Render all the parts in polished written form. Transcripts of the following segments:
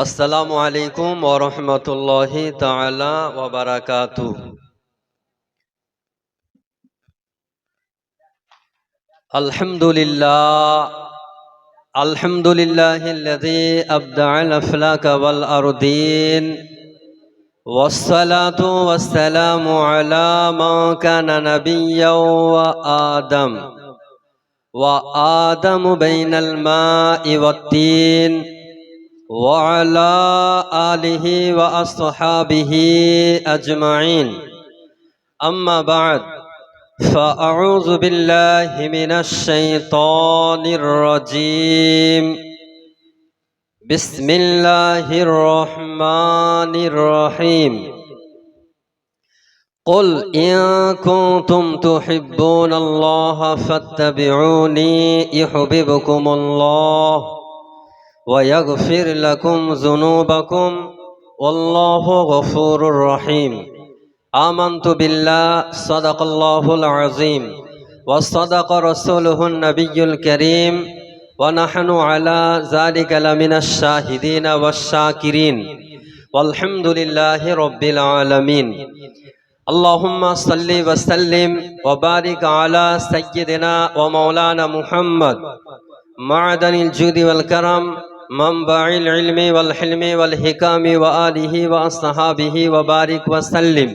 আসসালামু আলাইকুম ওয়া রাহমাতুল্লাহি তাআলা ওয়া বারাকাতুহু। আলহামদুলিল্লাহিল্লাযী আবদা'আল আফলাকা ওয়াল আরদিন ওয়াসসালাতু ওয়াসসালামু আলা মান কানা নাবিয়্যাও ওয়া আদামু বাইনাল মা'i ওয়াত তিন وعلى آله وأصحابه أجمعين. أما بعد فأعوذ بالله من الشيطان الرجيم. بسم الله الرحمن الرحيم. قل إن كنتم تحبون الله فاتبعوني يحببكم الله ويغفر لكم ذنوبكم والله غفور رحيم. آمنت بالله صدق الله العظيم وصدق رسوله النبي الكريم ونحن على ذلك لمن الشاهدين والشاكرين والحمد لله رب العالمين. اللهم صل وسلم وبارك على سيدنا ومولانا محمد معدن الجود والكرم منبع العلم والحلم والحكام وآله وأصحابه وبارك وسلم.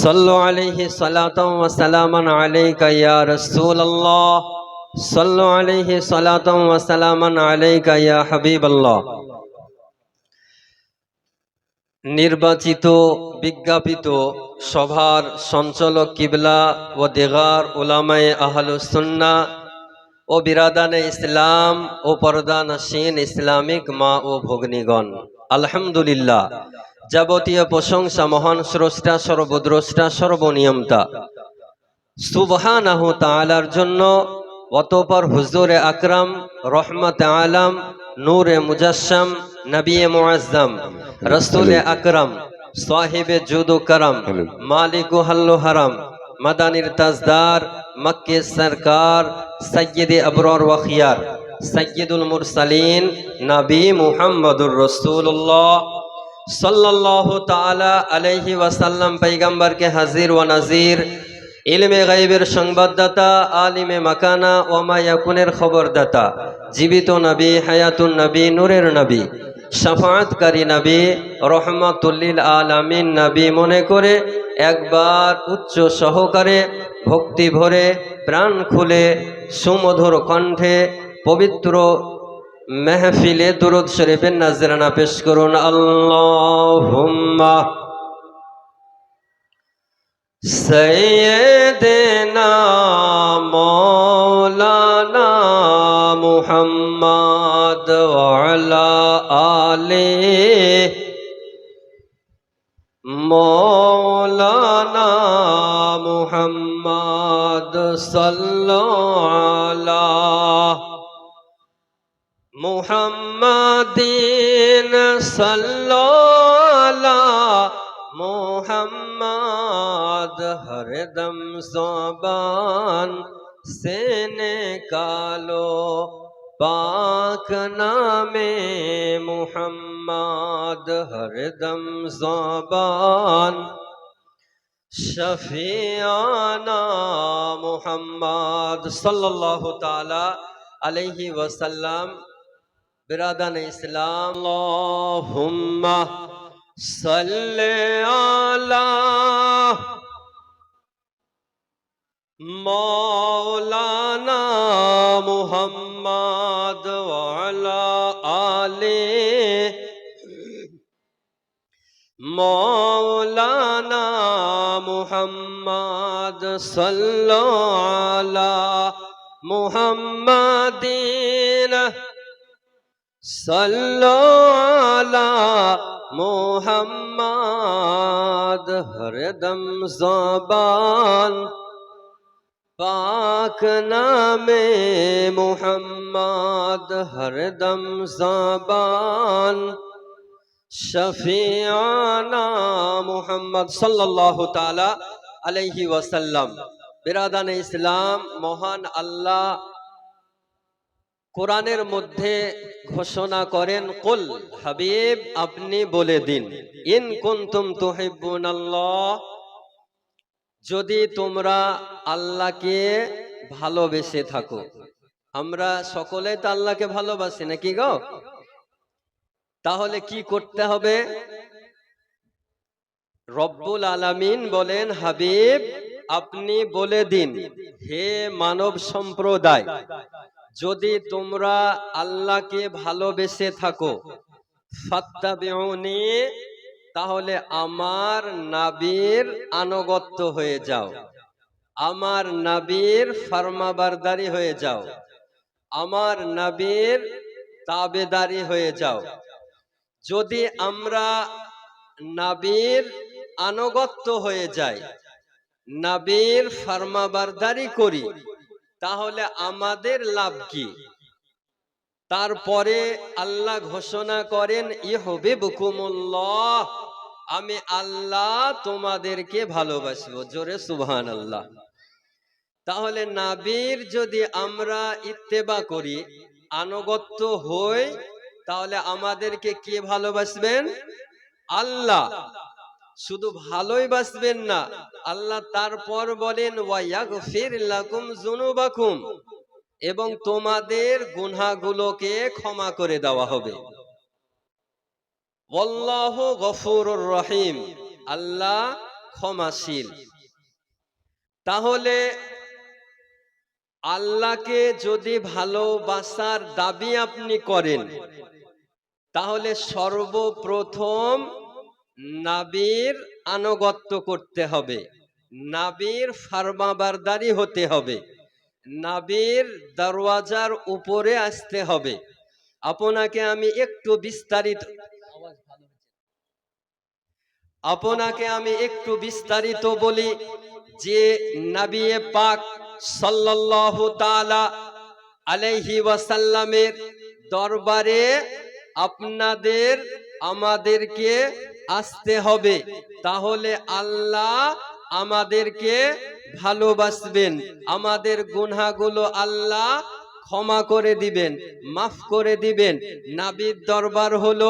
صلوا عليه صلاة وسلاما عليك يا رسول الله. صلوا عليه صلاة وسلاما عليك يا حبيب الله. নির্বাচিত বিজ্ঞাপিত সভার সঞ্চালক কিবলা ও দেগার উলামায়ে আহলুস সুন্নাহ ও বিরাদানে ইসলাম ও পর্দানশীন ইসলামিক মা ও ভগ্নীগণ, আলহামদুলিল্লাহ, যাবতীয় প্রশংসা মহান স্রষ্টা সর্বদ্রষ্টা সর্বনিয়ন্তা সুবহানাহু তাআলার জন্য। অতঃপর হুজুরে আকরাম রহমতে আলম নূরে মুজাসসাম নবী মুআজ্জম রাসূলে আকরাম সাহিবে জুদ ও করম মালিকু হাল্লু হারাম মাদানির তাজদার মক্কে সরকার সৈয়দে আবরার ওয়া খিয়ার সৈয়দুল মুরসালিন নবী মুহাম্মদুর রাসূলুল্লাহ সাল্লাল্লাহু তাআলা আলাইহি ওয়াসাল্লাম পয়গম্বরকে হাজির ওয়া নাজির, ইলমে গায়বের সংবাদদাতা, আলিমে মাকানা ওয়া মা ইয়াকুনের খবরদাতা, জীবিত নবী, হায়াতুন নবী, নূরের নবী, শাফাআতকারী নবী, রহমাতুল লিল আলামিন নবী মনে করে একবার উচ্চ সহকারে ভক্তি ভরে প্রাণ খুলে সুমধুর কণ্ঠে পবিত্র মেহফিলে দুরূদ শরীফের নাজরানা পেশ করুন। আল্লাহুম্মা সাইয়্যিদিনা মাওলানা মুহাম্মদ ওয়া আলা আলিহি মাওলানা মুহাম্মদ সাল্লাল্লাহু আলা মুহাম্মাদিন সাল্লাল্লাহু আলা মুহাম্মদ হরদম ज़ुबान से निकालो पाक नामे मुहम्मद हरदम ज़ुबान शफियाना मुहम्मद सल्लल्लाहु ताला अलैहि वसल्लम। बिरादान इस्लाम, अल्लाहुम्मा सल्ले अला मौलाना मुहम्मद व अला आले मौलाना मुहम्मद सल्लल्लाहु अला मुहम्मदिन सल्लल्लाहु अला मुहम्मद हरदम ज़ुबान पाक नामे मुहम्मद हरदम ज़ुबान शफियाना मुहम्मद सल्लल्लाहु ताला अलैहि वसल्लम। बिरादान इस्लाम, মহান আল্লাহ কোরআনের মধ্যে ঘোষণা করেন, কুল হাবিব আপনি বলে দিন, ইন কুনতুম তুহিব্বুনাল্লাহ, যদি তোমরা আল্লাহকে ভালোবেসে থাকো। আমরা সকলে তো আল্লাহকে ভালোবাসি নাকি গো? তাহলে কি করতে হবে? রব্বুল আলামিন বলেন, হাবিব আপনি বলে দিন, হে মানব সম্প্রদায়, যদি তোমরা আল্লাহকে ভালোবেসে থাকো, ফাত্তাবিউনি, তাহলে আমার নবীর আনুগত্য হয়ে যাও, আমার নবীর ফরমাবরদারি হয়ে যাও, আমার নবীর তাবেদারি হয়ে যাও। যদি আমরা নবীর আনুগত্য হয়ে যাই, নবীর ফরমাবরদারি করি, তাহলে আমাদের লাভ কি? তারপরে আল্লাহ ঘোষণা করেন, ইউহিব্বুকুমুল্লাহ, আমি আল্লাহ তোমাদেরকে ভালোবাসবো। জোরে সুবহানাল্লাহ। তাহলে নবীর যদি আমরা ইত্তেবা করি, আনুগত্য হই, তাহলে আমাদেরকে কে ভালোবাসবেন? আল্লাহ। শুধু ভালোই বাসবেন না, আল্লাহ তারপর বলেন, ওয়া ইয়াগফির লাকুম যুনুবাকুম, এবং তোমাদের গুনাহগুলোকে ক্ষমা করে দেওয়া হবে। আল্লাহু গফুরুর রহিম, আল্লাহ ক্ষমাশীল। তাহলে আল্লাহকে যদি ভালোবাসার দাবি আপনি করেন, তাহলে সর্বপ্রথম নবীর আনুগত্য করতে হবে, নবীর ফরমাবরদারি হতে হবে, নবীর দরওয়াজার উপরে আসতে হবে। আপনাকে আমি একটু বিস্তারিত বলি যে নবী পাক সাল্লাল্লাহু তাআলা আলাইহি ওয়াসাল্লামের দরবারে আপনাদের আমাদেরকে আসতে হবে, তাহলে আল্লাহ আমাদেরকে ভালোবাসবেন, আমাদের গুনাহগুলো আল্লাহ ক্ষমা করে দিবেন, মাফ করে দিবেন। নবীর দরবার হলো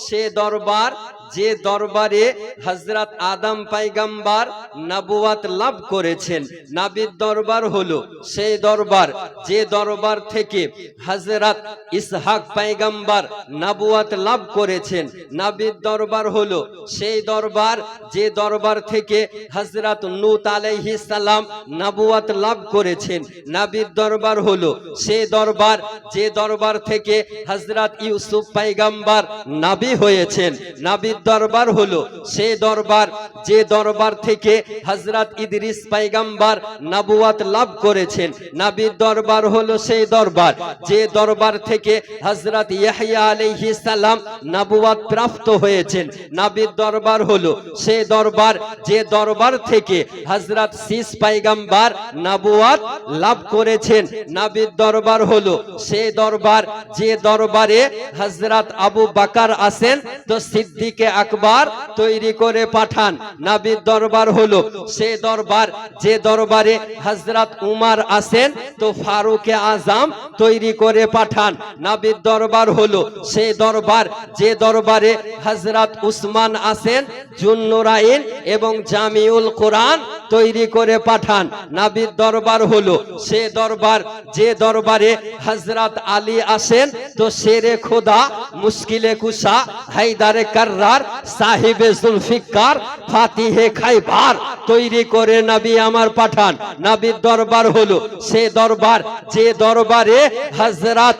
সে দরবার যে দরবারে হযরত আদম পয়গম্বর নবুয়ত লাভ করেছেন। নবীর দরবার হলো সেই দরবার যে দরবার থেকে হযরত ইসহাক পয়গম্বর নবুয়ত লাভ করেছেন। নবীর দরবার হলো সেই দরবার যে দরবার থেকে হযরত নূহ আলাইহিস সালাম নবুয়ত লাভ করেছেন। নবীর দরবার হলো সেই দরবার যে দরবার থেকে হযরত ইউসুফ পয়গম্বর নবী হয়েছেন। নবীর দরবার হলো সেই দরবার যে দরবার থেকে হযরত ইদ্রিস পয়গম্বর নবুয়ত লাভ করেছেন। নবীর দরবার হলো সেই দরবার যে দরবার থেকে হযরত ইয়াহইয়া আলাইহিস সালাম নবুয়ত প্রাপ্ত হয়েছেন। নবীর দরবার হলো সেই দরবার যে দরবার থেকে হযরত শীস পয়গম্বর নবুয়ত লাভ করেছেন। নবীর দরবার হলো সেই দরবার যে দরবারে হযরত আবু বকর আসেন তো সিদ্দিকে আকবর তৈরি করে পাঠান। নবীর দরবার হলো সেই দরবার যে দরবারে হযরত উমর আসেন তো ফারুকে আজম তৈরি করে পাঠান। নবীর দরবার হলো সেই দরবার যে দরবারে হযরত উসমান আসেন জুন্নুরাইন এবং জামিউল কোরআন তৈরি করে পাঠান। নবীর দরবার হলো সেই দরবার যে দরবারে হযরত আলী আসেন তো শেরে খোদা মুশকিলে কুশা হায়দারে কাররার সাহিবে জুলফিকার ফাতিহে খাইবার তৈরি করে নবী আমার পাঠান। নবীর দরবার হলো সেই দরবার যে দরবারে হযরত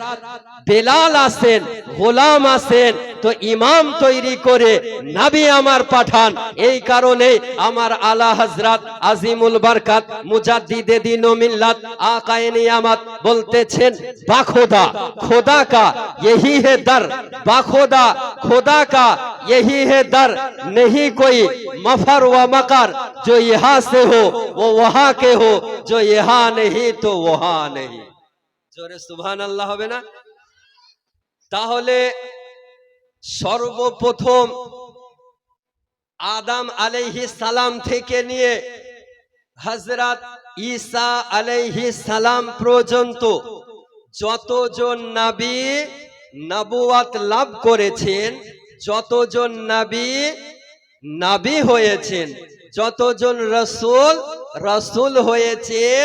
বেলাল আসেন, গোলাম আসেন তো ইমাম তৈরি করে নবী আমার পাঠান। এই কারণে আমার আলা হযরত আজিমুল বরকত মুজাদ্দিদে দ্বীন ও মিল্লাত আকায়ে নিয়ামত বলতেছেন, বাখোদা खुदा का यही है दर, बाखुदा खुदा का यही है दर, नहीं कोई मफर व मकर, जो यहाँ से हो वो वहां के हो, जो यहाँ नहीं तो वहां नहीं। जोरे सुभान अल्लाह হবে না? তাহলে সর্বপ্রথম আদম আলাইহিস সালাম থেকে নিয়ে হযরত ঈসা আলাইহিস সালাম পর্যন্ত যতজন নবী নবুয়ত লাভ করেছেন, যতজন নবী হয়েছেন, যতজন রসূল হয়েছেন,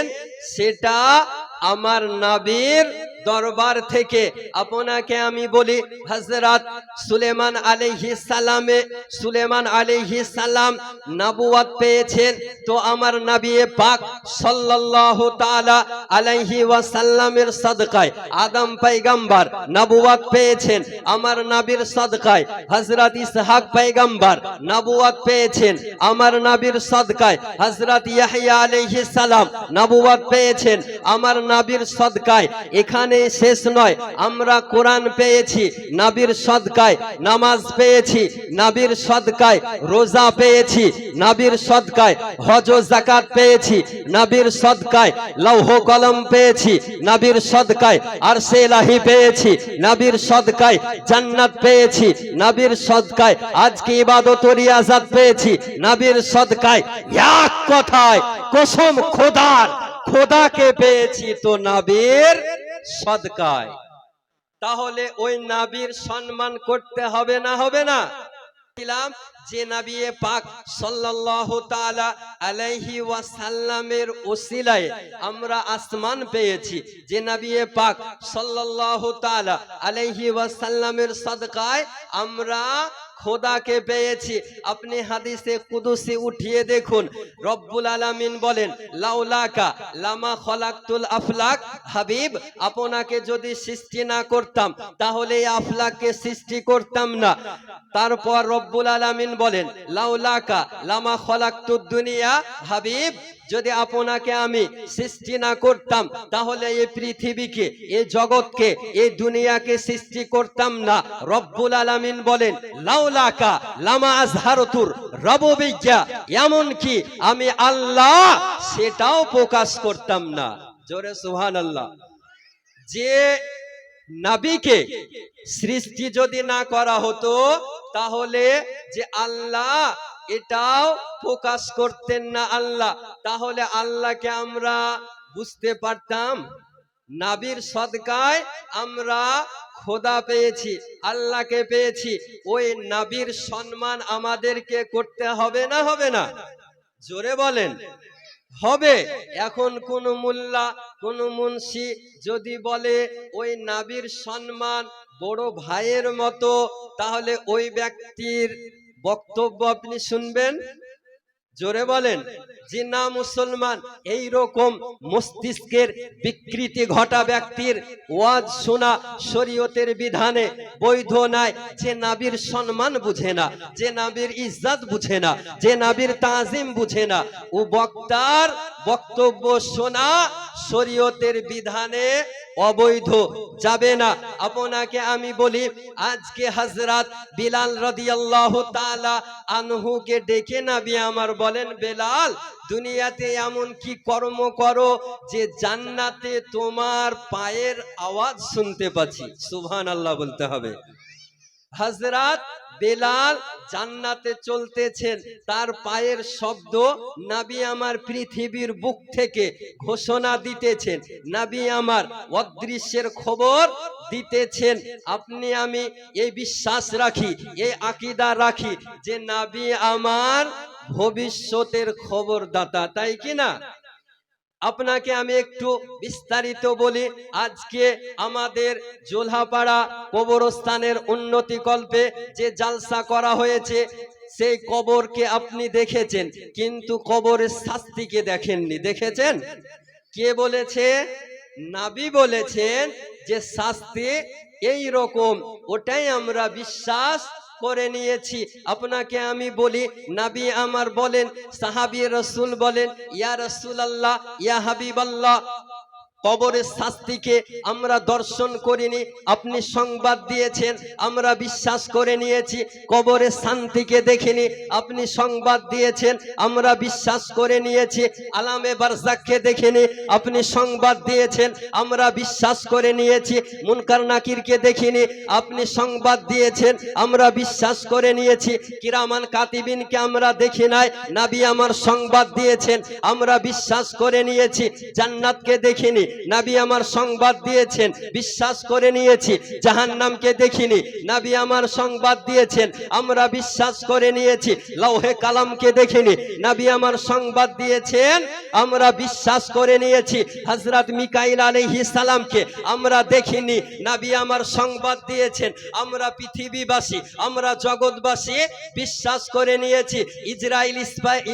সেটা আমার নবীর দরবার থেকে। আপনাকে আমি বলি, হযরত সুলেমান আলাইহিস সালাম নবুয়ত পেয়েছেন, তো আমার নবী পাক সাল্লাল্লাহু তাআলা আলাইহি ওয়াসাল্লামের সাদকায় আদম পয়গম্বর নবুয়ত পেয়েছেন। আমার নবীর সাদকায় হযরত ইসহাক পয়গম্বর নবুয়ত পেয়েছেন। আমার নবীর সাদকায় হযরত ইয়াহইয়া আলাইহিস সালাম নবুয়ত পেয়েছেন। আমার নবীর সাদকায় এখানে শেষ নয়, আমরা কোরআন পেয়েছি নবীর সাদকায়, নামাজ পেয়েছি নবীর সাদকায়, রোজা পেয়েছি নবীর সাদকায়, হজ ও যাকাত পেয়েছি নবীর সাদকায়, লৌহ কলম পেয়েছি নবীর সাদকায়, আরশে ইলাহি পেয়েছি নবীর সাদকায়, জান্নাত পেয়েছি নবীর সাদকায়, আজকে ইবাদত ও রিয়াজত পেয়েছি নবীর সাদকায়। এক কথায় কসম খোদাকে পেয়েছি তো নবীর সাদকায়। তাহলে ওই নবীর সম্মান করতে হবে না, হবে না? যে নবী পাক সাল্লাল্লাহু তাআলা আলাইহি ওয়াসাল্লামের ওসিলায় আমরা আসমান পেয়েছি, যে নবী পাক সাল্লাল্লাহু তাআলা আলাইহি ওয়াসাল্লামের সাদকায় আমরা খোদাকে পেয়েছি। আপনি হাদিসে কুদসি উঠিয়ে দেখুন, রব্বুল আলামিন বলেন, লাউলাকা লামা খলাকতুল আফলাক, হাবিব আপনাকে যদি সৃষ্টি না করতাম তাহলে এই আফলাককে সৃষ্টি করতাম না। তারপর রব্বুল আলামিন বলেন, লাউলাকা লামা খলাকতুদ দুনিয়া, হাবিব যদি আপনাকে আমি সৃষ্টি না করতাম তাহলে এই পৃথিবীকে, এই জগৎকে, এই দুনিয়াকে সৃষ্টি করতাম না। রব্বুল আলামিন বলেন, লাউলাকা লামা আজহারতুর রুবুবিয়্যা, এমন কি আমি আল্লাহ সেটাও প্রকাশ করতাম না। জোরে সুবহানাল্লাহ। যে নবীকে সৃষ্টি যদি না করা হতো তাহলে যে আল্লাহ এটাও প্রকাশ করতেন না আল্লাহ, তাহলে আল্লাহকে আমরা বুঝতে পারতাম? নবীর সাদকায় আমরা খোদা পেয়েছি, আল্লাহকে পেয়েছি। ওই নবীর সম্মান আমাদেরকে করতে হবে না, হবে না? জোরে বলেন, হবে। এখন কোন মোল্লা, কোন মুন্সি যদি বলে ওই নবীর সম্মান বড় ভাইয়ের মতো, তাহলে ওই ব্যক্তির বক্তব্য আপনি শুনবেন? জোরে বলেন। যে না মুসলমান, এই রকম মস্তিষ্কের বিকৃতি ঘটা ব্যক্তির ওয়াজ শোনা শরীয়তের বিধানে বৈধ নয়। যে নবীর সম্মান বুঝে না, যে নবীর ইজ্জত বুঝে না, যে নবীর তাজিম বুঝে না, ও বক্তার বক্তব্য শোনা শরীয়তের বিধানে অবৈধ, যাবে না। আপনাকে আমি বলি, আজকে হযরত বিলাল রাদিয়াল্লাহু তাআলা আনহুকে ডেকে নবী আমার বলেন, বেলাল দুনিয়াতে এমন কি কর্ম করো যে জান্নাতে তোমার পায়ের আওয়াজ শুনতে পাচ্ছি? সুবহানাল্লাহ বলতে হবে। হযরত বেলাল জান্নাতে চলতেছেন, তার পায়ের শব্দ নবী আমার পৃথিবীর বুক থেকে ঘোষণা দিতেছেন, নবী আমার অদৃশ্যের খবর দিতেছেন। আপনি আমি এই বিশ্বাস রাখি, এই আকীদা রাখি যে নবী আমার ভবিষ্যতের খবরদাতা, তাই কি না? আপনাকে আমি একটু বিস্তারিত বলি। আজকে আমাদের জোলহাপাড়া কবরস্থানের উন্নতি কল্পে যে জালসা করা হয়েছে, সেই কবরকে আপনি দেখেছেন, কিন্তু কবরের শাস্তিকে দেখেননি। দেখেছেন? কে বলেছে? নবী বলেছেন যে শাস্তি এই রকম, ওটাই আমরা বিশ্বাস করে নিয়েছি। আপনাকে আমি বলি, নবী আমার বলেন, সাহাবী রাসূল বলেন, ইয়া রাসূলুল্লাহ, ইয়া হাবিবাল্লাহ, কবরের শাস্তিকে আমরা দর্শন করিনি, আপনি সংবাদ দিয়েছেন, আমরা বিশ্বাস করে নিয়েছি। কবরের শান্তিকে দেখিনি, আপনি সংবাদ দিয়েছেন, আমরা বিশ্বাস করে নিয়েছি। আলামে বারজাখকে দেখিনি, আপনি সংবাদ দিয়েছেন, আমরা বিশ্বাস করে নিয়েছি। মুনকার নাকিরকে দেখিনি, আপনি সংবাদ দিয়েছেন, আমরা বিশ্বাস করে নিয়েছি। কিরামান কাতিবিনকে আমরা দেখি নাই, নবী আমার সংবাদ দিয়েছেন, আমরা বিশ্বাস করে নিয়েছি। জান্নাতকে দেখিনি, নবী আমার সংবাদ দিয়েছেন, বিশ্বাস করে নিয়েছি। জাহান্নামকে দেখিনি, নবী আমার সংবাদ দিয়েছেন, আমরা বিশ্বাস করে নিয়েছি। লৌহে কালামকে দেখিনি, নবী আমার সংবাদ দিয়েছেন, আমরা বিশ্বাস করে নিয়েছি। হযরত মিকাইল আলাইহিস সালামকে আমরা দেখিনি, নবী আমার সংবাদ দিয়েছেন, আমরা পৃথিবীবাসী, আমরা জগৎবাসী বিশ্বাস করে নিয়েছি। ইসরাইল,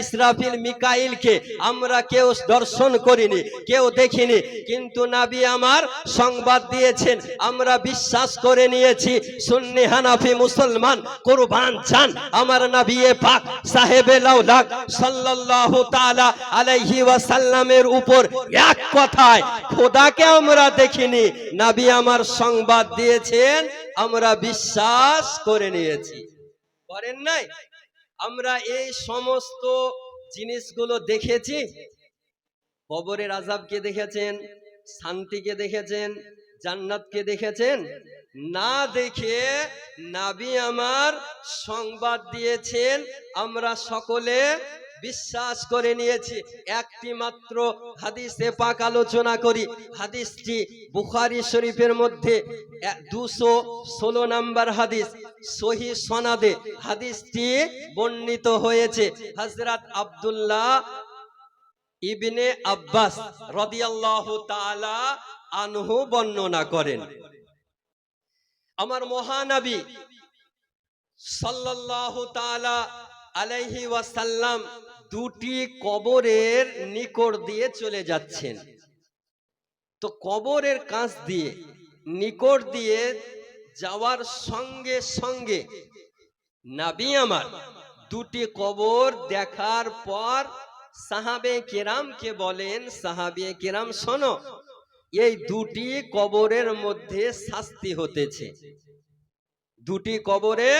ইসরাফিল, মিকাইলকে আমরা কেউ দর্শন করিনি, কেউ দেখিনি, কিন্তু নবী আমার সংবাদ দিয়েছেন, আমরা বিশ্বাস করে নিয়েছি। সুন্নি, হানাফি, মুসলমান কুরবান চান আমার নবী পাক সাহেবে লাউলাক সাল্লাল্লাহু তাআলা আলাইহি ওয়াসাল্লামের উপর এক কথায় খোদাকে আমরা দেখিনি, নবী আমার সংবাদ দিয়েছেন, আমরা বিশ্বাস করে নিয়েছি। করেন নাই? আমরা এই সমস্ত জিনিসগুলো দেখেছি। কবরের আযাবকে দেখেছেন, শান্তিকে দেখেছেন, জান্নাতকে দেখেছেন? না দেখে নবী আমার সংবাদ দিয়েছেন, আমরা সকলে বিশ্বাস করে নিয়েছি। একটি মাত্র হাদিসে পাক আলোচনা করি। হাদিসটি বুখারী শরীফের মধ্যে 216 নম্বর হাদিস, সহিহ সনদে হাদিসটি বর্ণিত হয়েছে। হযরত আব্দুল্লাহ ইবনে আব্বাস রাদিয়াল্লাহু তাআলা আনহু বর্ণনা করেন, আমার মহানবী সাল্লাল্লাহু তাআলা আলাইহি ওয়াসাল্লাম দুটি কবরের নিকট দিয়ে চলে যাচ্ছেন। তো কবরের কাছ দিয়ে নিকট দিয়ে যাওয়ার সঙ্গে সঙ্গে নবী আমার দুটি কবর দেখার পর সাহাবে কেরামকে বলেন, সাহাবে কেরাম শোনো, এই দুটি কবরের মধ্যে শাস্তি হতেছে, দুটি কবরে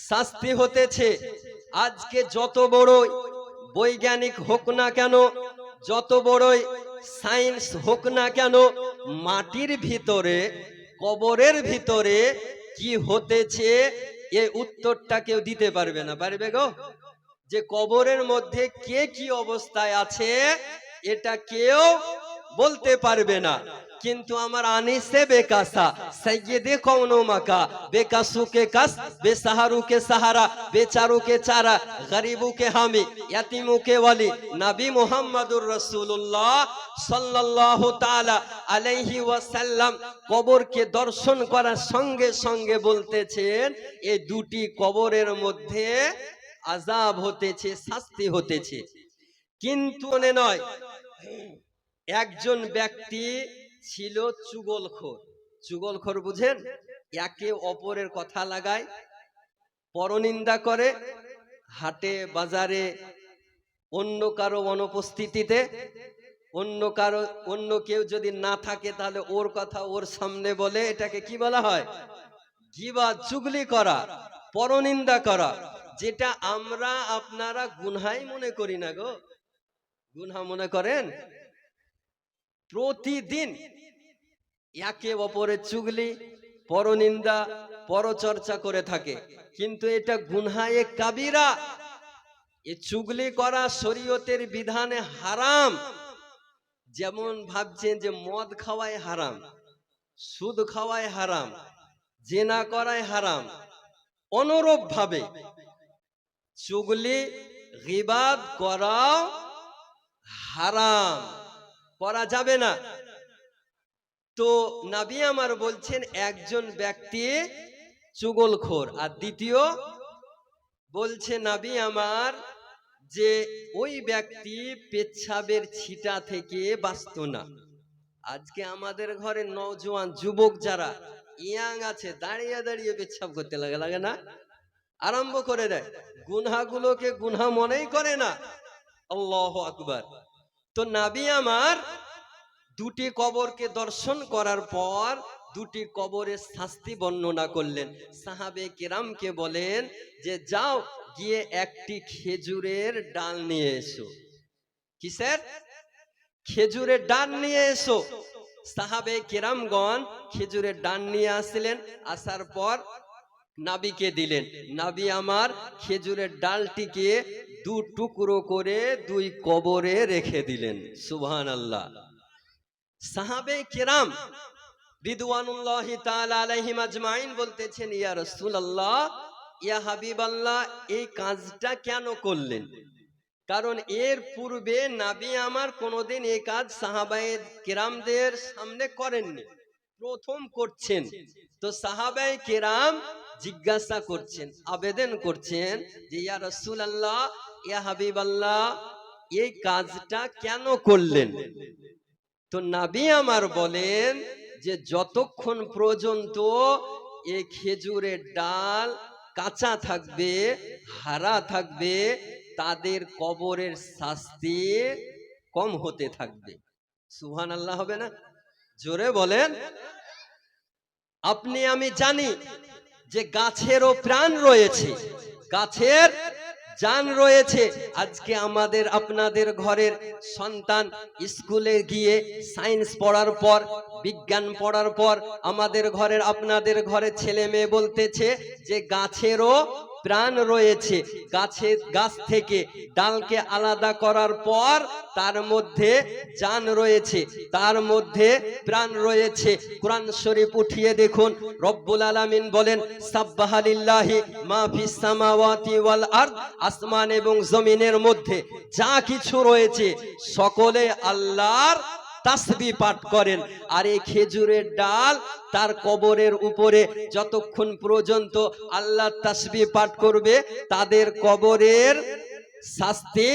শাস্তি হতেছে। আজকে যত বড় বৈজ্ঞানিক হোক না কেন, যত বড়ই সায়েন্স হোক না কেন, মাটির ভিতরে, কবরের ভিতরে কি হতেছে এ উত্তরটা কেউ দিতে পারবে না। পারবে গো? যে কবরের মধ্যে কে কি অবস্থায় আছে এটা কেউ বলতে পারবে না। কিন্তু আমার আনিসে বেকাসা সৈয়দে কওনো মাকা, বেকাসুকে কাস, বেসাহারুকে সাহারা, বেচারুকে চারা, গরিবুকে হামি, ইয়াতিমুকে ওয়ালি, নবী মুহাম্মদুর রাসূলুল্লাহ সাল্লাল্লাহু তাআলা আলাইহি ওয়াসাল্লাম কবরকে দর্শন করার সঙ্গে সঙ্গে বলতেছেন, এই দুটি কবরের মধ্যে আযাব হতেছে, শাস্তি হতেছে। কিন্তু মনে নয়, একজন ব্যক্তি ছিল চুগলখোর। চুগলখোর বুঝেন? একে অপরের কথা লাগায়, পরনিন্দা করে, হাটে বাজারে অন্য কারো অনুপস্থিতিতে, অন্য কেউ যদি না থাকে তাহলে ওর কথা ওর সামনে বলে, এটাকে কি বলা হয়? গীবাত, চুগলি করা, পরনিন্দা করা, যেটা আমরা আপনারা গুনহাই মনে করি না গো। গুনহা মনে করেন? প্রতিদিন একে অপরের চুগলি, পরনিন্দা, পরচর্চা করে থাকে, কিন্তু এটা গুনহায়ে কাবিরা। এ চুগলি করা শরীয়তের বিধানে হারাম। যেমন ভাবছেন যে মদ খাওয়াই হারাম, সুদ খাওয়াই হারাম, জিনা করাই হারাম, অনুরূপ ভাবে চুগলি, গীবাত করাও হারাম, করা যাবে না। তো নবী আমার বলছেন একজন ব্যক্তি চুগলখোর, আর দ্বিতীয় বলছে নবী আমার যে ওই ব্যক্তি পেচ্ছাবের ছিটা থেকে বাঁচত না। আজকে আমাদের ঘরে নওজোয়ান যুবক যারা ইয়াং আছে, দাঁড়িয়ে দাঁড়িয়ে পেচ্ছাব করতে লাগে না, আরম্ভ করে দেয়, গুনহাগুলোকে গুনহা মনেই করে না। আল্লাহু আকবার। তো নবী আমার দুটি কবরকে দর্শন করার পর দুটি কবরের শাস্তি বর্ণনা করলেন। সাহাবে কেরামকে বলেন যে যাও গিয়ে একটি খেজুরের ডাল নিয়ে এসো। কিসের? খেজুরের ডাল নিয়ে এসো। সাহাবে কেরামগণ খেজুরের ডাল নিয়ে আসলেন, আসার পর নবীকে দিলেন। নবী আমার খেজুরের ডালটিকে দু টুকরো করে দুই কবরে রেখে দিলেন। সুবহানাল্লাহ। সাহাবে কেরাম রিদওয়ানুল্লাহি তাআলা আলাইহিম আজমাইন বলতেছেন, ইয়া রাসূলুল্লাহ, ইয়া হাবিবাল্লাহ, এই কাজটা কেন করলেন? কারণ এর পূর্বে নবী আমার কোনোদিন এই কাজ সাহাবায়ে কেরামদের সামনে করেননি, প্রথম করছেন। তো সাহাবায়ে কেরাম জিজ্ঞাসা করছেন, আবেদন করছেন যে ইয়া রাসূলুল্লাহ, ইয়া হাবিবাল্লাহ, এই কাজটা কেন করলেন? তো নবী আমার বলেন যে যতক্ষণ পর্যন্ত এই খেজুরের ডাল কাঁচা থাকবে, হারা থাকবে, তাদের কবরের শাস্তি কম হতে থাকবে। সুবহানাল্লাহ হবে না? জোরে বলেন। আপনি আমি জানি যে গাছেরও প্রাণ রয়েছে, গাছের জান রয়েছে। আজকে আমাদের আপনাদের ঘরের সন্তান স্কুলে গিয়ে সায়েন্স পড়ার পর, বিজ্ঞান পড়ার পর আমাদের ঘরের আপনাদের ঘরের ছেলে মেয়ে বলতেছে যে গাছেরও প্রাণ রয়েছে। গাছ থেকে ডালকে আলাদা করার পর তার মধ্যে জান রয়েছে, তার মধ্যে প্রাণ রয়েছে। কোরআন শরীফ উঠিয়ে দেখুন, রব্বুল আলামিন বলেন, সাব্বাহা লিল্লাহি মা ফিস সামাওয়াতি ওয়াল আরদ, আসমান এবং জমিনের মধ্যে যা কিছু রয়েছে সকলে আল্লাহর তাসবিহ পাঠ করেন। আর এই খেজুরের ডাল তার কবরের উপরে যতক্ষণ পর্যন্ত আল্লাহ তাসবিহ পাঠ করবে, তাদের কবরের শাস্তি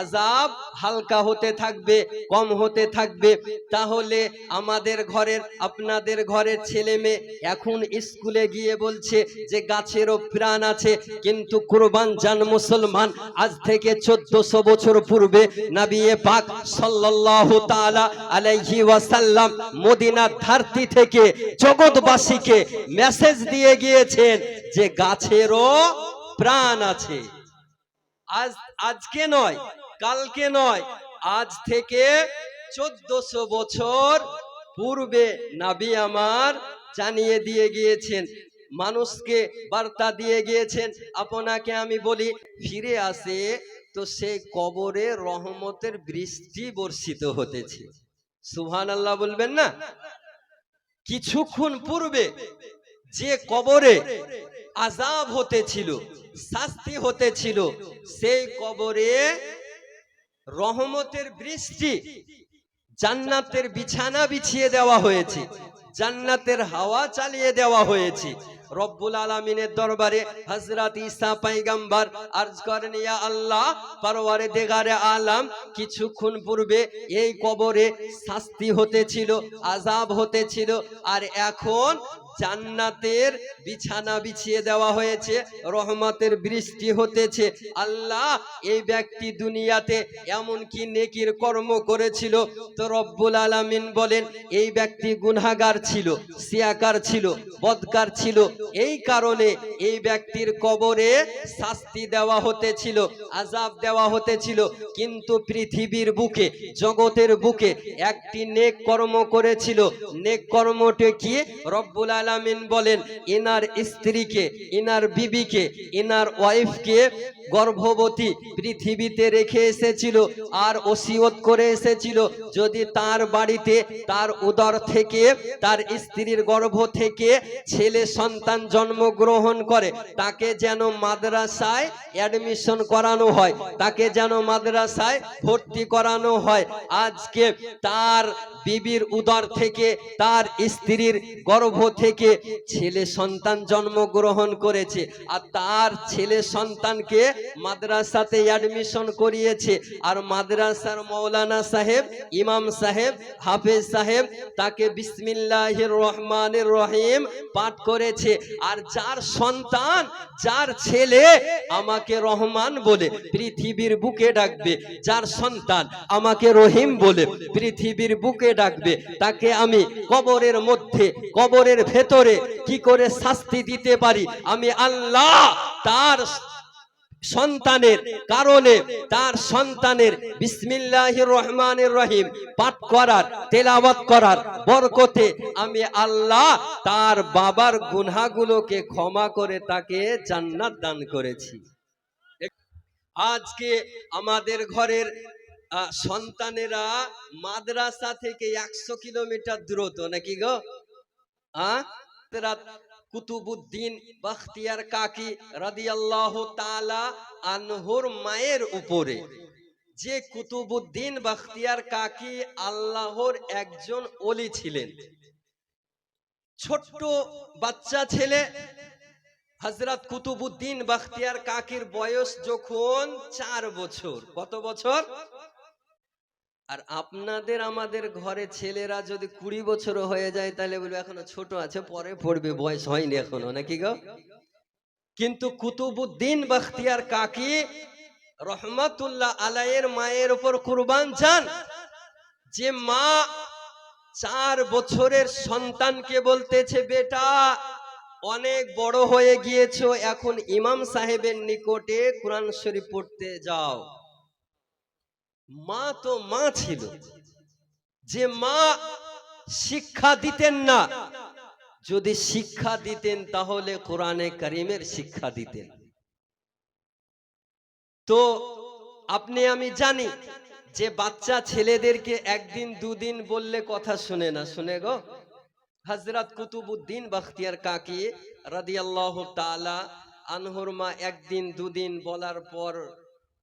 আযাব হালকা হতে থাকবে, কম হতে থাকবে। তাহলে আমাদের ঘরের আপনাদের ঘরের ছেলে মেয়ে এখন স্কুলে গিয়ে বলছে যে গাছেরও প্রাণ আছে, কিন্তু কুরবান জান মুসলমান, আজ থেকে 1400 বছর পূর্বে নবী পাক সাল্লাল্লাহু তাআলা আলাইহি ওয়াসাল্লাম মদিনার ধরতি থেকে জগৎবাসীকে মেসেজ দিয়ে গিয়েছেন যে গাছেরও প্রাণ আছে। আজকে নয়, কালকে নয়, আজ থেকে 1400 বছর পূর্বে নবী আমার জানিয়ে দিয়ে গিয়েছেন, মানুষকে বার্তা দিয়ে গিয়েছেন। আপনাকে আমি বলি, ফিরে আসে তো সেই কবরে রহমতের বৃষ্টি বর্ষিত হতেছে। সুবহানাল্লাহ বলবেন না? কিছুক্ষণ পূর্বে যে কবরে আযাব হতেছিল, শাস্তি হতেছিল, সেই কবরে রহমতের বৃষ্টি, জান্নাতের বিছানা বিছিয়ে দেওয়া হয়েছে, জান্নাতের হাওয়া চালিয়ে দেওয়া হয়েছে। রব্বুল আলামিনের দরবারে হযরত ঈসা পয়গম্বর আরজ করেন, ইয়া আল্লাহ, পরওয়ারদিগারে আলম, কিছুক্ষণ পূর্বে এই কবরে শাস্তি হতেছিল, আযাব হতেছিল, আর এখন জান্নাতের বিছানা বিছিয়ে দেওয়া হয়েছে, রহমতের বৃষ্টি হতেছে। আল্লাহ, এই ব্যক্তি দুনিয়াতে এমন কি নেকির কর্ম করেছিল? তো রব্বুল আলামিন বলেন, এই ব্যক্তি গুনাহগার ছিল, সিয়াকার ছিল, বদকার ছিল, এই কারণে এই ব্যক্তির কবরে শাস্তি দেওয়া হতেছিল, আযাব দেওয়া হতেছিল। কিন্তু পৃথিবীর বুকে, জগতের বুকে একটি নেক কর্ম করেছিল। নেক কর্মটি কি? রব্বুল আলামিন বলেন, ইনার স্ত্রীকে, ইনার বিবিকে, ইনার ওয়াইফকে গর্ভবতী পৃথিবীতে রেখে এসেছিল, আর ওসিয়ত করে এসেছিল যদি তার বাড়িতে, তার উদর থেকে, তার স্ত্রীর গর্ভ থেকে ছেলে সন্তান জন্মগ্রহণ করে, তাকে যেন মাদ্রাসায় অ্যাডমিশন করানো হয়, তাকে যেন মাদ্রাসায় ভর্তি করানো হয়। আজকে তার বিবির উদর থেকে, তার স্ত্রীর গর্ভ থেকে ছেলে সন্তান জন্মগ্রহণ করেছে, আর তার ছেলে সন্তানকে মাদ্রাসাতে অ্যাডমিশন করিয়েছে, আর মাদ্রাসার মৌলানা সাহেব, ইমাম সাহেব, হাফেজ সাহেব তাকে বিসমিল্লাহির রহমানির রহিম পাঠ করেছে। আর যার সন্তান, যার ছেলে আমাকে রহমান বলে পৃথিবীর বুকে ডাকবে, যার সন্তান আমাকে রহিম বলে পৃথিবীর বুকে ডাকবে, তাকে আমি কবরের মধ্যে, কবরের ভেতরে কি করে শাস্তি দিতে পারি? আমি আল্লাহ তার সন্তানের কারণে, তার সন্তানের বিসমিল্লাহির রহমানির রহিম পাঠ করার, তেলাওয়াত করার বরকতে আমি আল্লাহ তার বাবার গুনাহগুলোকে ক্ষমা করে তাকে জান্নাত দান করেছি। আজকে আমাদের ঘরের সন্তানেরা মাদ্রাসা থেকে 100 কিলোমিটার দূরত্ব নাকি গো? কুতুবুদ্দিন বখতিয়ার কাকি রাদিয়াল্লাহু তাআলা আনহুর মায়ের উপরে, যে কুতুবুদ্দিন বখতিয়ার কাকি আল্লাহর একজন ওলি ছিলেন। ছোট্ট বাচ্চা ছেলে হযরত কুতুবুদ্দিন বখতিয়ার কাকির বয়স যখন 4 বছর। কত বছর? আর আপনাদের আমাদের ঘরে ছেলেরা যদি 20 বছর হয়ে যায় তাহলে বলবে এখনো ছোট আছে, পরে পড়বে, বয়স হয়নি এখনো, নাকি গো? কিন্তু কুতুবুদ্দিন বখতিয়ার কাকি রহমাতুল্লাহ আলাইহির মায়ের উপর কুরবান যান, যে মা 4 বছরের সন্তানকে বলতেছে, বেটা অনেক বড় হয়ে গিয়েছো, এখন ইমাম সাহেবের নিকটে কোরআন শরীফ পড়তে যাও। মা তো মা ছিল, যে মা শিক্ষা দিতেন না, যদি শিক্ষা দিতেন তাহলে কোরআনে কারীমের শিক্ষা দিতেন। তো আপনি আমি জানি যে বাচ্চা ছেলেদেরকে একদিন দুদিন বললে কথা শুনে না, শুনে গো? হযরত কুতুবুদ্দিন বখতিয়ার কাকি রাদিয়াল্লাহু তাআলা আনহুর মা একদিন দুদিন বলার পর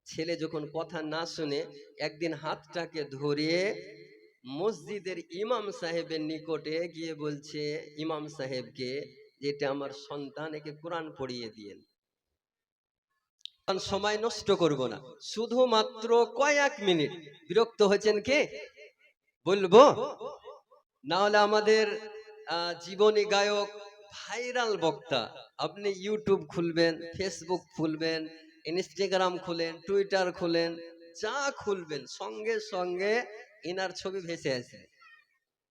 ছেলে যখন কথা না শুনে একদিন হাতটাকে ধরিয়ে মসজিদের ইমাম সাহেবের নিকটে গিয়ে বলছে ইমাম সাহেবকে, যেটা আমার সন্তান, একে কোরআন পড়িয়ে দিয়েন। সময় নষ্ট করব না, শুধুমাত্র কয়েক মিনিট। বিরক্ত হয়েছেন কে বলবো? না হলে আমাদের জীবনী গায়ক, ভাইরাল বক্তা, আপনি ইউটিউব খুলবেন, ফেসবুক খুলবেন, ইনস্টাগ্রাম খুলেন, টুইটার খুলেন, যা খুলবেন সঙ্গে সঙ্গে ইনার ছবি ভেসে আসে,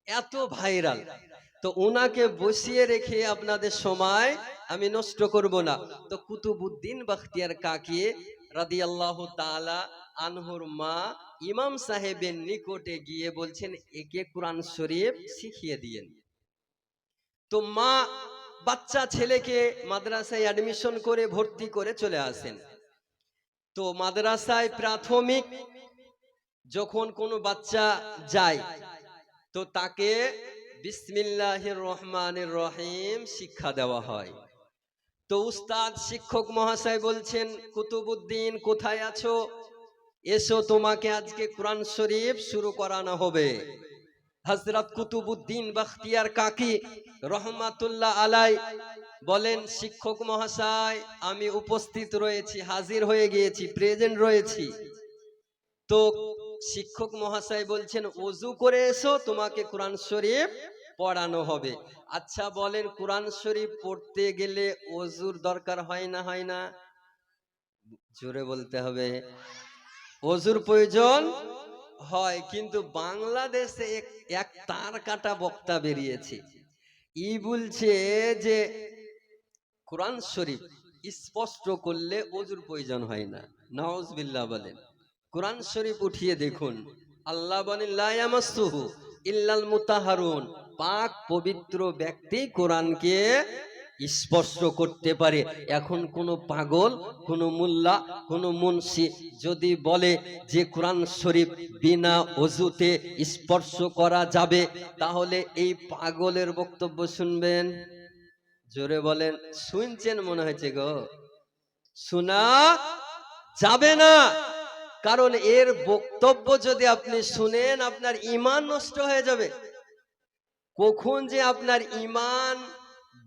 এত ভাইরাল। তো উনাকে বসিয়ে রেখে আপনাদের সময় আমি নষ্ট করব না। তো কুতুবুদ্দিন বখতিয়ার কাকি রাদিয়াল্লাহু তাআলা আনহুর মা ইমাম সাহেবের নিকটে গিয়ে বলছেন, একে কোরআন শরীফ শিখিয়ে দিয়েন। তো মা বাচ্চা ছেলেকে মাদ্রাসায় অ্যাডমিশন করে ভর্তি করে চলে আসেন। তো মাদ্রাসায় প্রাথমিক যখন কোনো বাচ্চা যায় তো তাকে বিসমিল্লাহির রহমানির রহিম শিক্ষা দেওয়া হয়। তো উস্তাদ শিক্ষক মহাশয় বলছেন, কুতুবুদ্দিন কোথায় আছো, এসো, তোমাকে আজকে কোরআন শরীফ শুরু করানো হবে। হযরত কুতুবুদ্দিন বখতিয়ার কাকি রহমাতুল্লাহ আলাই বলেন, শিক্ষক মহাশয় আমি উপস্থিত রয়েছি, হাজির হয়ে গিয়েছি, প্রেজেন্ট রয়েছি। তো শিক্ষক মহাশয় বলছেন, ওযু করে এসো, তোমাকে কোরআন শরীফ পড়ানো হবে। আচ্ছা বলেন, কোরআন শরীফ পড়তে গেলে ওযুর দরকার হয় না হয় না? জোরে বলতে হবে। ওযুর প্রয়োজন হয়, কিন্তু বাংলাদেশে এক তার কাটা বক্তা বেরিয়েছে, ই বলছে যে কোরআন শরীফ স্পষ্ট করলে ওযুর প্রয়োজন হয় না। নাউজুবিল্লাহ বলেন। কোরআন শরীফ উঠিয়ে দেখুন, আল্লাহ বলেন লা ইয়ামাসসুহু ইল্লাল মুতাহহারুন, পাক পবিত্র ব্যক্তি কোরআনকে স্পর্শ করতে পারে। এখন কোন পাগল, কোন মোল্লা, কোন মুন্সি যদি বলে যে কোরআন শরীফ বিনা ওযুতে স্পর্শ করা যাবে, তাহলে এই পাগলের বক্তব্য শুনবেন? জোরে বলেন। শুনছেন মনে হয়েছে গো? শোনা যাবে না, কারণ এর বক্তব্য যদি আপনি শুনেন আপনার ঈমান নষ্ট হয়ে যাবে। কখন যে আপনার ঈমান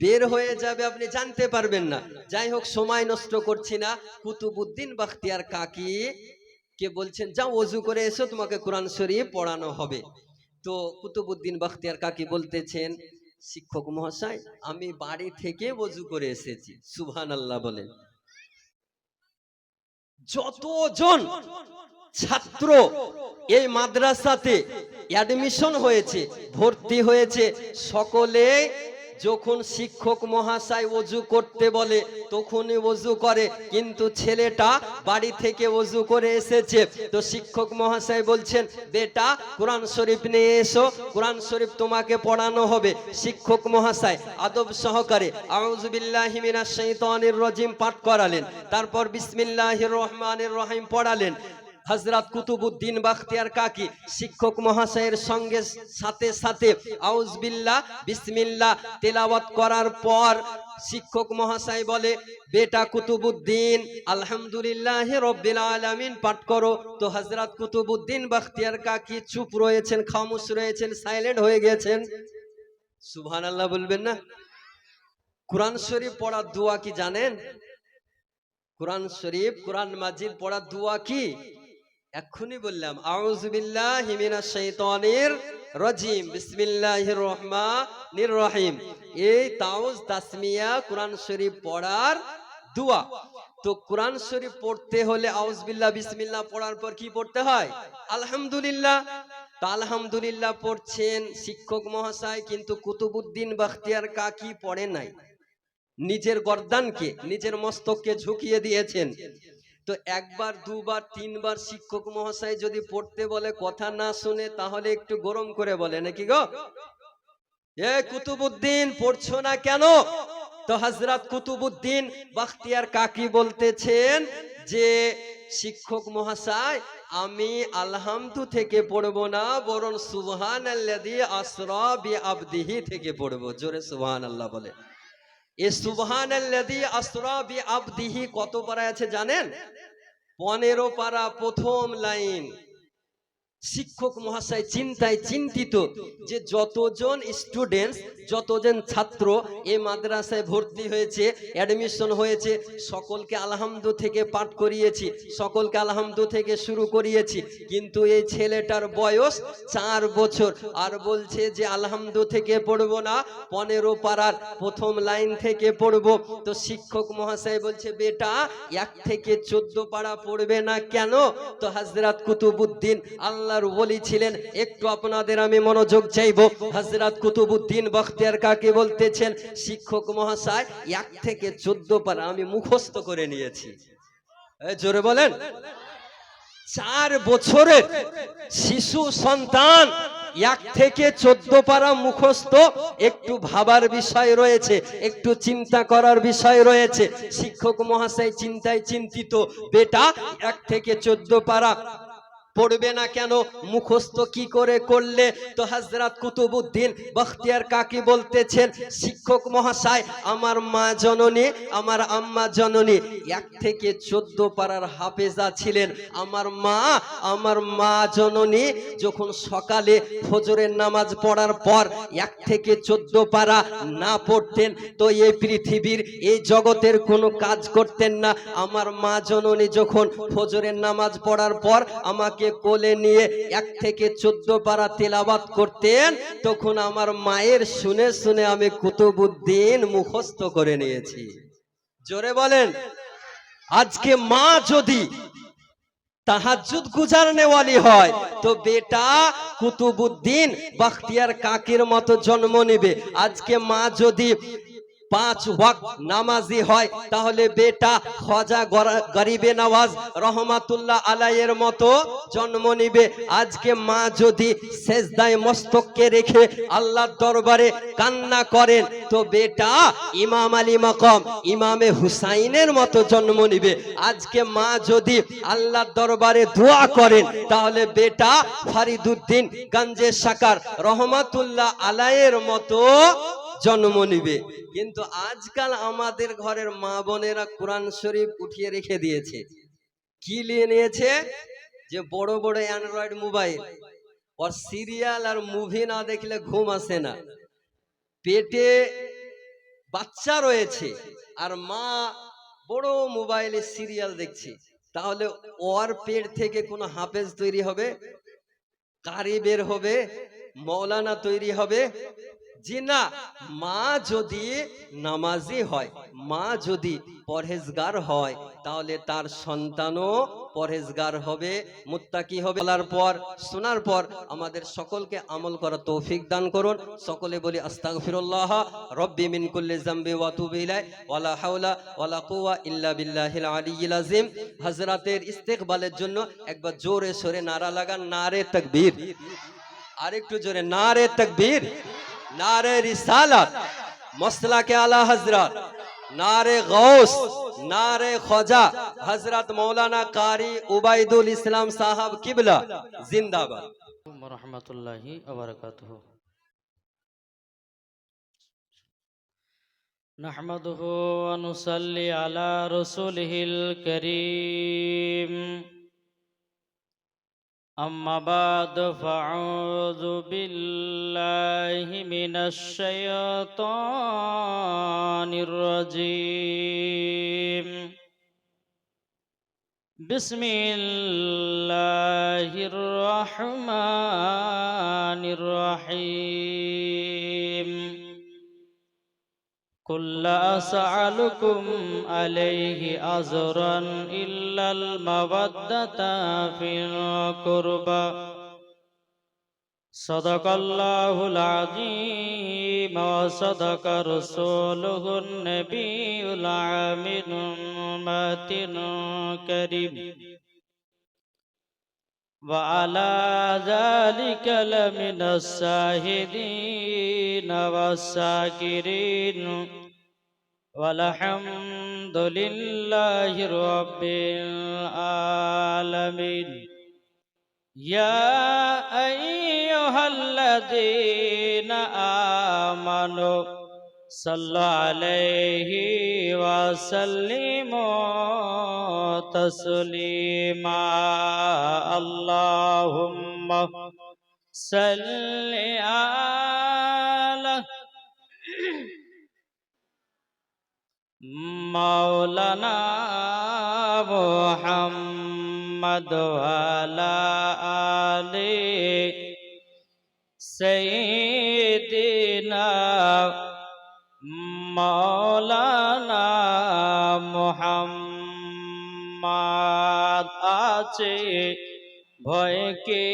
বের হয়ে যাবে আপনি জানতে পারবেন না। যাই হোক, সময় নষ্ট করছি না। কুতুবুদ্দিন বখতিয়ার কাকি কে বলছেন, যাও ওযু করে এসো, তোমাকে কোরআন শরীফ পড়ানো হবে। তো কুতুবুদ্দিন বখতিয়ার কাকি বলতেছেন, শিক্ষক মহাশয় আমি বাড়ি থেকে ওযু করে এসেছি। সুবহানাল্লাহ বলেন। যতজন ছাত্র এই মাদ্রাসাতে অ্যাডমিশন হয়েছে, ভর্তি হয়েছে, সকলে যখন শিক্ষক মহাশয় ওযু করতে বলে তখনই ওযু করে, কিন্তু ছেলেটা বাড়ি থেকে ওযু করে এসেছে। তো শিক্ষক মহাশয় বলছেন, বেটা কোরআন শরীফ নিয়ে এসো, কোরআন শরীফ তোমাকে পড়ানো হবে। শিক্ষক মহাশয় আদব সহকারে আউযু বিল্লাহি মিনাশ শাইতানির রাজিম পাঠ করালেন, তারপর বিসমিল্লাহির রহমানির রহিম পড়ালেন। হযরত কুতুবউদ্দিন বখতিয়ার কাকি শিক্ষক মহাশয়ের সঙ্গে সাথে সাথে আউযুবিল্লাহ বিসমিল্লাহ তেলাওয়াত করার পর শিক্ষক মহাশয় বলে, বেটা কুতুবউদ্দিন আলহামদুলিল্লাহ রব্বিল আলামিন পাঠ করো। তো হযরত কুতুবউদ্দিন বখতিয়ার কাকি চুপ রয়েছেন, খামোশ রয়েছেন, সাইলেন্ট হয়ে গেছেন। সুবহানাল্লাহ বলবেন না? কোরআন শরীফ পড়ার দোয়া কি জানেন? কোরআন শরীফ, কোরআন মাজিদ পড়ার দোয়া কি? এক্ষুনি বললাম, আউযু বিল্লাহি মিনাশ শাইতানির রাজিম, বিসমিল্লাহির রহমানির রহিম। এই তাউজ তাসমিয়া কোরআন শরীফ পড়ার দোয়া। তো কোরআন শরীফ পড়তে হলে আউযু বিল্লাহ বিসমিল্লাহ পড়ার পর কি পড়তে হয়? আলহামদুলিল্লাহ। তো আলহামদুলিল্লাহ পড়ছেন শিক্ষক মহাশয়, কিন্তু কুতুবউদ্দিন বখতিয়ার কাকি পড়ে নাই। নিজের গর্দানকে, নিজের মস্তককে ঝুঁকিয়ে দিয়েছেন। তো একবার, দুবার, তিনবার শিক্ষক মহাশয় যদি পড়তে বলে কথা না শুনে, তাহলে একটু গরম করে বলে, নাকি গো, এ কুতুবউদ্দিন পড়ছো না কেন? তো হযরত কুতুবউদ্দিন বখতিয়ার কাকি বলতেছেন যে শিক্ষক মহাশয়, আমি আলহামদু থেকে পড়বো না, বরং সুবহানাল্লাযী আসরা বিআবদিহি থেকে পড়বো। জোরে সুবহানাল্লাহ বলে। এই সুবহানাল্লাযী আসরা বিআবদিহি কত পারা আছে জানেন? 15 পারা, প্রথম লাইন। শিক্ষক মহাশয় চিন্তায় চিন্তিত যে যতজন স্টুডেন্টস, যতজন ছাত্র এই মাদ্রাসায় ভর্তি হয়েছে, অ্যাডমিশন হয়েছে, সকলকে আলহামদু থেকে পাঠ করিয়েছি, সকলকে আলহামদু থেকে শুরু করিয়েছি, কিন্তু এই ছেলেটার বয়স 4 বছর, আর বলছে যে আলহামদু থেকে পড়বো না, 15 পারার প্রথম লাইন থেকে পড়বো। তো শিক্ষক মহাশয় বলছে, বেটা 1 থেকে 14 পারা পড়বে না কেন? তো হযরত কুতুবউদ্দিন আল্লাহর ওলি ছিলেন, একটু আপনাদের আমি মনোযোগ চাইবো। হযরত কুতুবউদ্দিন বখতিয়ার কাকি বলতেছেন, শিক্ষক মহাশয় 1 থেকে 14 পারা আমি মুখস্থ করে নিয়েছি। জোরে বলেন। 4 বছরের শিশু সন্তান 1 থেকে 14 পারা মুখস্থ, একটু ভাবার বিষয় রয়েছে, একটু চিন্তা করার বিষয় রয়েছে। শিক্ষক মহাশয় চিন্তায় চিন্তিত, বেটা 1 থেকে 14 পারা পড়বে না কেন, মুখস্থ কি করে করলে? তো হযরত কুতুবউদ্দিন বখতিয়ার কাকি বলতেছেন, শিক্ষক মহাশয়, আমার মা জননী, আমার আম্মা জননী 1 থেকে 14 পারার হাফেজা ছিলেন। আমার মা জননী যখন সকালে ফজরের নামাজ পড়ার পর 1 থেকে 14 পারা না পড়তেন, তো এই পৃথিবীর, এই জগতের কোনো কাজ করতেন না। আমার মা জননী যখন ফজরের নামাজ পড়ার পর আমাকে কোলে নিয়ে 1 থেকে 14 পারা তেলাওয়াত করতেন, তখন আমার মায়ের শুনে শুনে আমি কুতুবউদ্দিন মুখস্থ করে নিয়েছি। জোরে বলেন। আজকে মা যদি তাহাজ্জুদ গুজারনে ওয়ালি হয়, তো বেটা কুতুবউদ্দিন বখতিয়ার কাকির মতো জন্ম নেবে। আজকে মা যদি 5 ওয়াক্ত নামাজি হয়, তাহলে বেটা খাজা গরিবে নওয়াজ রহমাতুল্লাহ আলাইহির মতো জন্ম নিবে। আজকে মা যদি সেজদায় মস্তককে রেখে আল্লাহর দরবারে কান্না করেন, তো বেটা ইমাম আলী মাকাম ইমামে হুসাইনের মতো জন্ম নিবে। আজকে মা যদি আল্লাহর দরবারে দোয়া করেন, তাহলে বেটা ফরিদউদ্দিন গঞ্জে সাকার রহমাতুল্লাহ আলাইহির মতো জন্ম নিবে। কিন্তু আজকাল আমাদের ঘরের মা বোনেরা কোরআন শরীফ উঠিয়ে রেখে দিয়েছে। কি নিয়ে নিয়েছে? যে বড় বড় অ্যান্ড্রয়েড মোবাইল, আর সিরিয়াল আর মুভি না দেখলে ঘুম আসে না। পেটে বাচ্চা রয়েছে আর মা বড় মোবাইলে সিরিয়াল দেখছে, তাহলে ওর পেট থেকে কোনো হাফেজ তৈরি হবে? কারি বের হবে? মৌলানা তৈরি হবে? জি না। মা যদি নামাজি হয়, মা যদি পরহেজগার হয়, তাহলে তার সন্তানও পরহেজগার হবে, মুত্তাকি হবে। বলার পর, শোনার পর আমাদের সকলকে আমল করার তৌফিক দান করুন। সকলে বলি আস্তাগফিরুল্লাহ রব্বি মিন কুল্লি যামবি ওয়া তুবু ইলাইহি ওয়ালা হাওলা ওয়ালা কুওয়া ইল্লা বিল্লাহিল আলিয়্যিল আযীম। হযরতের ইস্তেকবালের জন্য একবার জোরে সোরে নারা লাগান, নারে তাকবীর। আরেকটু জোরে, নারে তাকবীর, নারে রিসালাত, মসলাকে আলা হযরত, নারে গৌস, नारे ख्वाजा हजरत मौलाना कारी उबैदुल इस्लाम साहब किबला जिंदाबाद। रहमतुल्लाहि व बरकातुहू। नहमदुहु व नुसल्ली अला रसूलिहिल करीम। अम्मा बाद फ़अऊज़ु बिल्लाहि मिनश शैतानिर रजीम। बिस्मिल्लाहिर रहमानिर रहीम। कुल ला असअलुकुम अलैहि अजरन इल्लल मवद्दता फिल कुर्बा। सदक़ल्लाहुल अज़ीम व सदक़ रसूलुहुन नबियुल आमिनुल करीम। व अला ज़ालिका लमिनस शाहिदीन वस्साकिरीन वल्हम्दुलिल्लाहि रब्बिल आलमीन। या अय्युहल्लज़ीना आमनु सल्लु अलैहि वसल्लिमु तस्लीमा। अल्लाहुम्मा सल्लि अला मौलाना मुहम्मद व अला आलि सय्यिदिना मौलाना मुहम्मद। আছে ভয় কে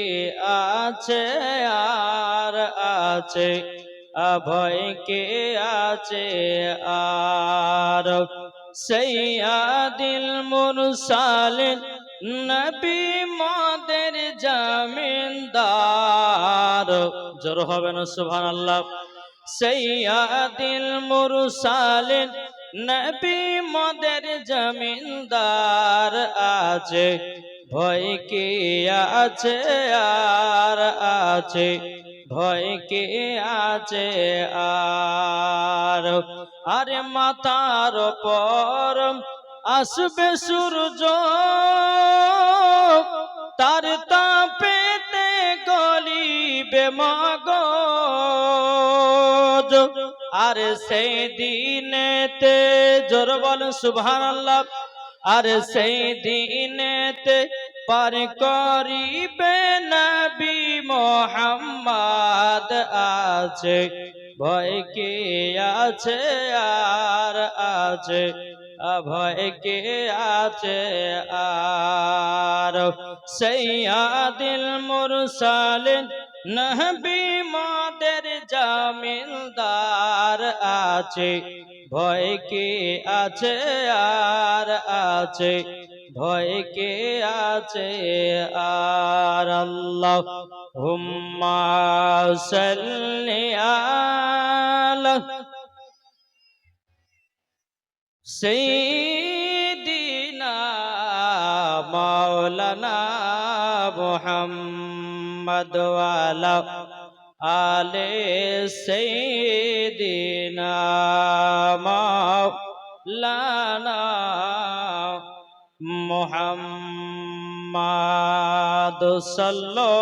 আছে আর আছে ভয় কে আছে আর। সৈয়দুল মুরসালিন নবী মোদের জামিনদার। জোর হবে না সুবহানাল্লাহ। সৈয়দুল মুরসালিন নবী মোদের জমিনদার আছে ভয় কে আছে আর আছে ভয় কে আছে আর। আরে মাথার পর আসবে সূর্য তার তাপেতে গলিবে মগজ। আরে সেই দিনেতে জোর বলেন সুবহানাল্লাহ। আরে সেই দিনেতে পার করিবে নবী মুহাম্মদ আছে ভয় কে আছে আর আছে ভয় কে আছে আর। সৈয়দুল মুরসালিন নবী মোদের জামিনদার আছে ভয় কে আছে আর আছে ভয় কে আছে আর। আল্লাহুম্মা সাল্লি আলা সাইয়্যিদিনা মাওলানা মুহাম্মদ ওয়া আলা আলে সাইয়্যিদিনা মাওলানা মুহাম্মদ সাল্লাল্লাহু